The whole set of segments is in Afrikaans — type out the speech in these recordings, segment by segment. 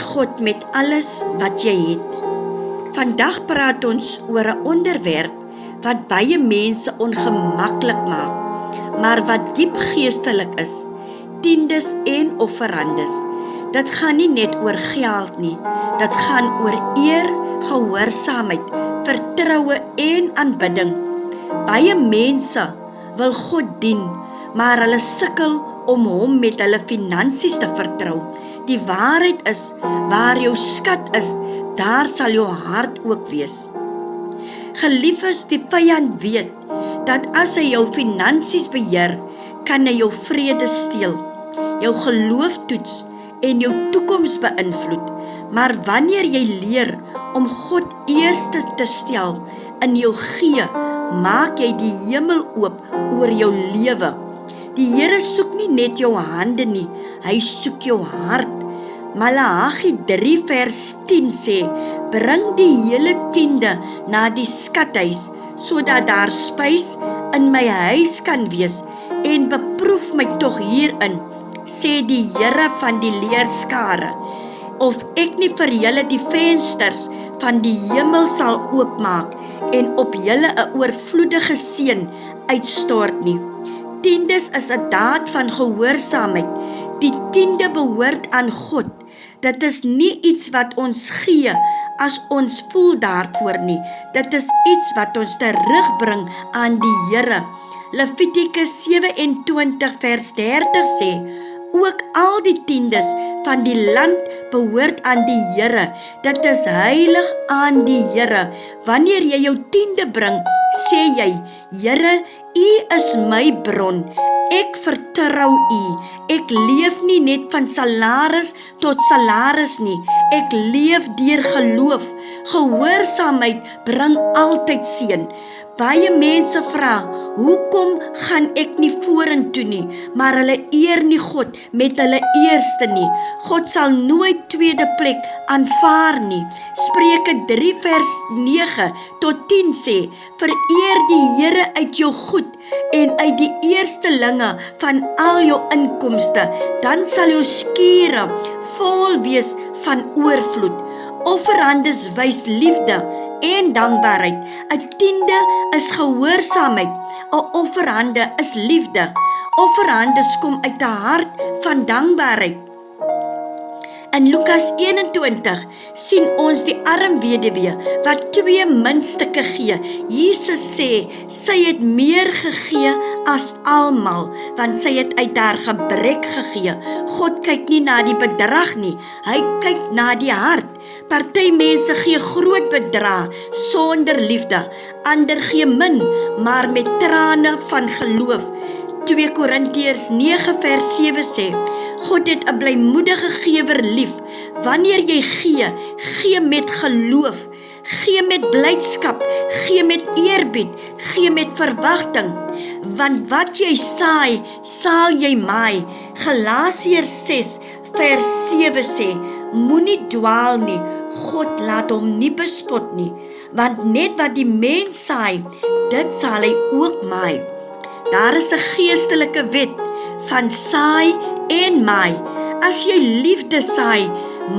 God met alles wat jy het. Vandag praat ons oor 'n onderwerp wat baie mense ongemaklik maak, maar wat diep geestelik is: tiendes en offerandes. Dit gaan nie net oor geld nie, dit gaan oor eer, gehoorsaamheid, vertroue en aanbidding. Baie mense wil God dien, maar hulle sukkel om hom met hulle finansies te vertrou. Die waarheid is, waar jou skat is, daar sal jou hart ook wees. Geliefdes, die vyand weet dat as hy jou finansies beheer, kan hy jou vrede steel, jou geloof toets en jou toekoms beïnvloed. Maar wanneer jy leer om God eerste te stel in jou gee, maak jy die hemel oop oor jou lewe. Die Here soek nie net jou hande nie, hy soek jou hart. Maleagi 3 vers 10 sê: bring die hele tiende na die skathuis, sodat daar spys in my huis kan wees, en beproef my tog hierin, sê die Here van die leerskare, of ek nie vir julle die vensters van die hemel sal oopmaak en op julle 'n oorvloedige seën uitstort nie. Tiendes is 'n daad van gehoorsaamheid. Die tiende behoort aan God. Dit is nie iets wat ons gee as ons voel daarvoor nie. Dit is iets wat ons terugbring aan die Here. Levitikus 27 vers 30 sê: ook al die tiendes van die land behoort aan die Here. Dit is heilig aan die Here. Wanneer jy jou tiende bring, sê jy: Here, U is my bron. Ek vertrou U. Ek leef nie net van salaris tot salaris nie. Ek leef deur geloof. Gehoorsaamheid bring altyd seën. Baie mense vra: hoekom gaan ek nie vorentoe nie? Maar hulle eer nie God met hulle eerste nie. God sal nooit tweede plek aanvaar nie. Spreuke 3 vers 9 tot 10 sê: vereer die Here uit jou goed en uit die eerstelinge van al jou inkomste, dan sal jou skure vol wees van oorvloed. Offerandes wys liefde en dankbaarheid. 'n tiende is gehoorsaamheid. 'n offerande is liefde. Offerandes kom uit 'n hart van dankbaarheid. In Lukas 21 sien ons die arm weduwee wat 2 muntstukke gee. Jesus sê, sy het meer gegee as almal, want sy het uit haar gebrek gegee. God kyk nie na die bedrag nie, hy kyk na die hart. Party mense gee groot bedrae sonder liefde, ander gee min, maar met trane van geloof. 2 Korintiërs 9 vers 7 sê: God het 'n blymoedige gewer lief. Wanneer jy gee, gee met geloof, gee met blydskap, gee met eerbied, gee met verwagting. Want wat jy saai, sal jy maai. Galasiërs 6 vers 7 sê: moenie dwaal nie, God laat hom nie bespot nie, want net wat die mens saai, dit sal hy ook maai. Daar is 'n geestelike wet van saai en maai. As jy liefde saai,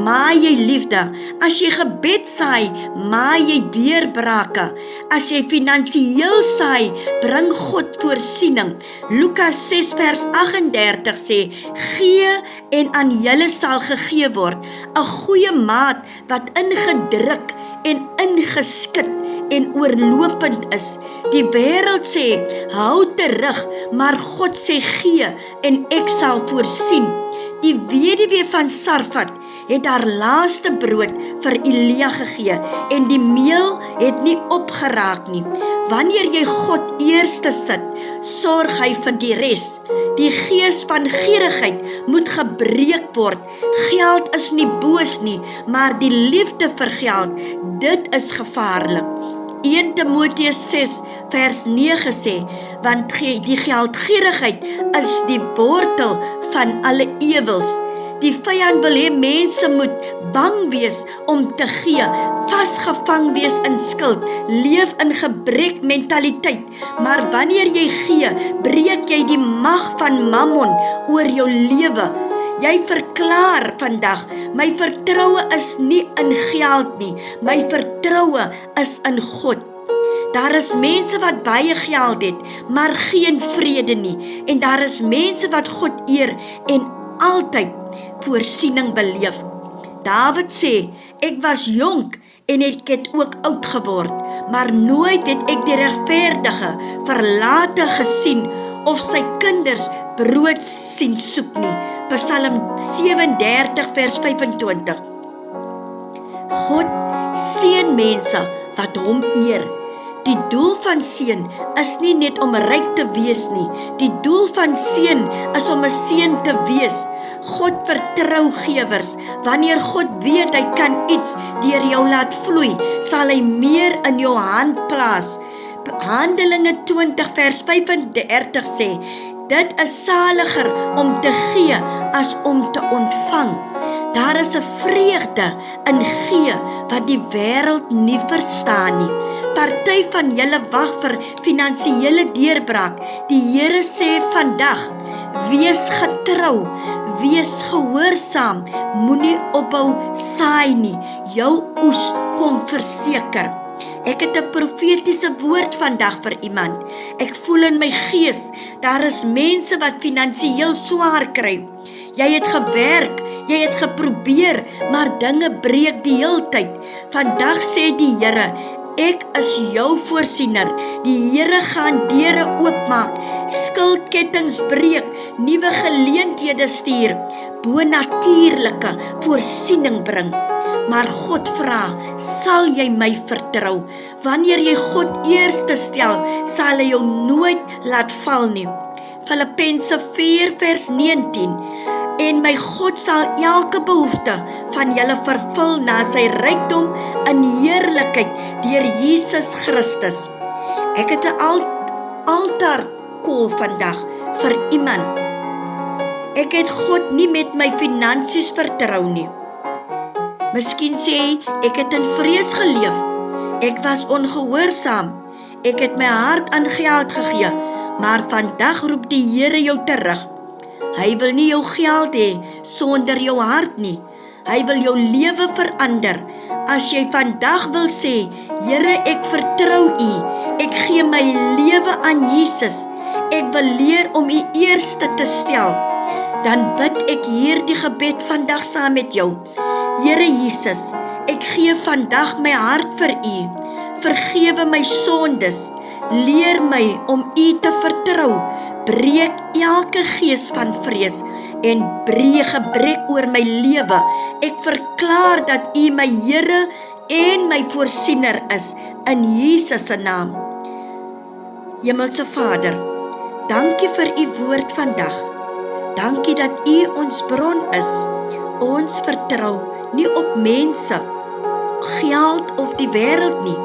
maai jy liefde. As jy gebed saai, maai jy deurbrake. As jy finansiëel saai, bring God voorsiening. Lukas 6 vers 38 sê: gee en aan julle sal gegee word. 'n goeie maat wat ingedruk en ingeskit en oorlopend is. Die wêreld sê: hou terug, maar God sê: gee en ek sal voorsien. Die weduwee van Sarfat het haar laaste brood vir Elia gegee en die meel het nie opgeraak nie. Wanneer jy God eerste sit, sorg hy vir die res. Die gees van gierigheid moet gebreek word. Geld is nie boos nie, maar die liefde vir geld, dit is gevaarlik. 1 Timoteus 6 vers 9 sê: want die geldgierigheid is die wortel van alle ewels. Die vyand wil hê mense moet bang wees om te gee, vasgevang wees in skuld, leef in gebrek mentaliteit. Maar wanneer jy gee, breek jy die mag van Mammon oor jou lewe. Jy verklaar vandag, my vertroue is nie in geld nie, my vertroue is in God. Daar is mense wat baie geld het, maar geen vrede nie. En daar is mense wat God eer en altyd voorsiening beleef. Dawid sê, ek was jonk en ek het ook oud geword, maar nooit het ek die regverdige verlate gesien of sy kinders brood sien soek nie. Psalm 37 vers 25. God seën mense wat hom eer. Die doel van seën is nie net om ryk te wees nie. Die doel van seën is om 'n seën te wees. God vertrou gewers. Wanneer God weet hy kan iets deur jou laat vloei, sal hy meer in jou hand plaas. Handelinge 20 vers 35 sê, dit is saliger om te gee as om te ontvang. Daar is 'n vreugde in gee wat die wêreld nie verstaan nie. Party van julle wag vir finansiële deurbraak. Die Here sê vandag, wees getrou, wees gehoorsaam, moenie ophou saai nie. Jou oes kom verseker. Ek het 'n profetiese woord vandag vir iemand. Ek voel in my gees, daar is mense wat finansiëel swaar kry. Jy het gewerk, jy het geprobeer, maar dinge breek die heeltyd. Vandag sê die Here, ek is jou voorsiener. Die Here gaan deure oopmaak, skuldkettinge breek, nuwe geleenthede stuur, bonatuurlike voorsiening bring. Maar God vra, sal jy my vertrou? Wanneer jy God eerste stel, sal hy jou nooit laat val nie. Filippense 4 vers 19. En my God sal elke behoefte van julle vervul na sy rykdom in heerlikheid deur Jesus Christus. Ek het 'n altaarkoel vandag vir iemand. Ek het God nie met my finansies vertrou nie. Miskien sê hy, ek het in vrees geleef. Ek was ongehoorsaam. Ek het my hart aan geld gegee, maar vandag roep die Here jou terug. Hy wil nie jou geld hê sonder jou hart nie. Hy wil jou lewe verander. As jy vandag wil sê, Here, ek vertrou U. Ek gee my lewe aan Jesus. Ek wil leer om U eerste te stel. Dan bid ek hierdie gebed vandag saam met jou. Here Jesus, ek gee vandag my hart vir U. Vergewe my sondes. Leer my om U te vertrou. Breek elke gees van vrees en gebrek oor my lewe. Ek verklaar dat U my Here en my voorsiener is in Jesus se naam. Hemelse Vader, dankie vir U woord vandag. Dankie dat U ons bron is. Ons vertrou nie op mense, geld of die wêreld nie.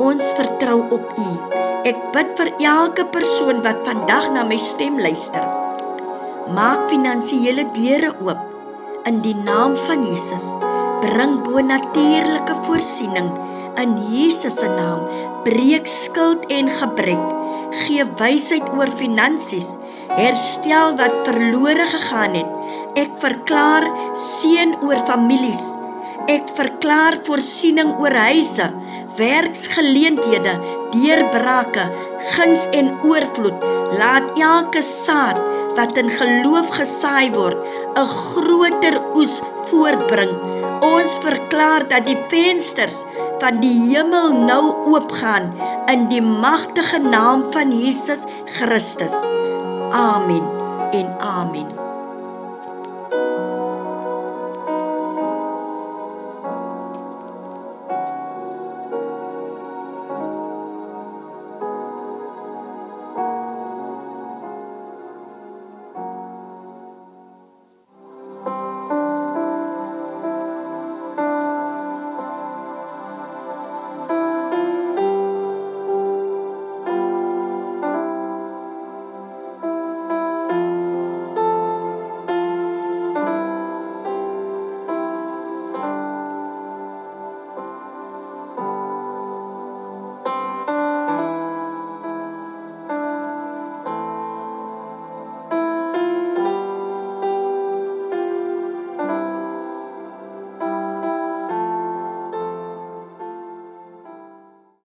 Ons vertrou op U. Ek bid vir elke persoon wat vandag na my stem luister. Maak finansiële deure oop in die naam van Jesus. Bring bonatuurlike voorsiening in Jesus se naam. Breek skuld en gebrek. Gee wysheid oor finansies. Herstel wat verlore gegaan het. Ek verklaar seën oor families. Ek verklaar voorsiening oor huise, werksgeleenthede, deurbrake, guns en oorvloed. Laat elke saad wat in geloof gesaai word, 'n groter oes voortbring. Ons verklaar dat die vensters van die hemel nou oopgaan in die magtige naam van Jesus Christus. Amen en amen.